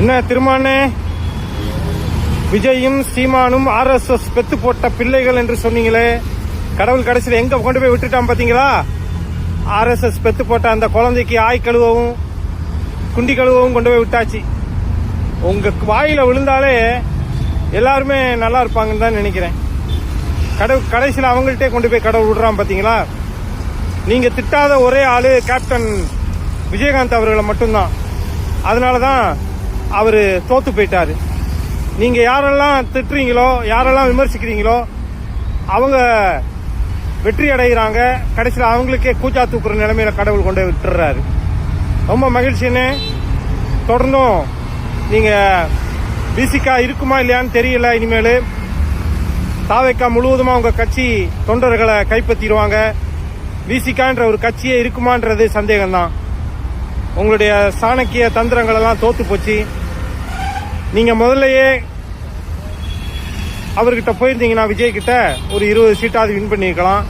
என்ன திருமானே, விஜயும் சீமானும் RSS பெத்து போட்ட பிள்ளைகள் என்று சொன்னீங்களே, கடவுள் கடைசியில் எங்க கொண்டு போய் விட்டுட்டான் பாத்தீங்களா? RSS பெத்து போட்ட அந்த குழந்தைக்கு ஆய் கழுவவும் குண்டி கழுவவும் கொண்டு போய் விட்டாச்சு. உங்க வாயில விழுந்தாலே எல்லாருமே நல்லா இருப்பாங்கன்னு தான் நினைக்கிறேன். கடைசியில் அவங்கள்ட்டே கொண்டு போய் கடவுள் விடுறான் பாத்தீங்களா? நீங்க திட்டாத ஒரே ஆளு கேப்டன் விஜயகாந்த் அவர்களை மட்டும்தான். அதனாலதான் அவரு தோத்து போயிட்டாரு. நீங்க யாரெல்லாம் திட்டுறீங்களோ, யாரெல்லாம் விமர்சிக்கிறீங்களோ அவங்க வெற்றி அடைகிறாங்க. கடைசியில் அவங்களுக்கே கூச்சா தூக்குற நிலைமையில கடவுள் கொண்டு விட்டுறாரு. ரொம்ப மகிழ்ச்சின்னு. தொடர்ந்தும் நீங்க பிசிகா இருக்குமா இல்லையான்னு தெரியல. இனிமேல் தாவேக்கா முழுவதுமா உங்க கட்சி தொண்டர்களை கைப்பற்றிடுவாங்க. பிசிகான்ற ஒரு கட்சியே இருக்குமான்றது சந்தேகம்தான். உங்களுடைய சாணக்கிய தந்திரங்கள் எல்லாம் தோத்து போச்சு. நீங்க முதல்லயே அவர்கிட்ட போயிருந்தீங்கன்னா, விஜய் கிட்ட ஒரு 20 சீட்டாவது வின் பண்ணிருக்கலாம்.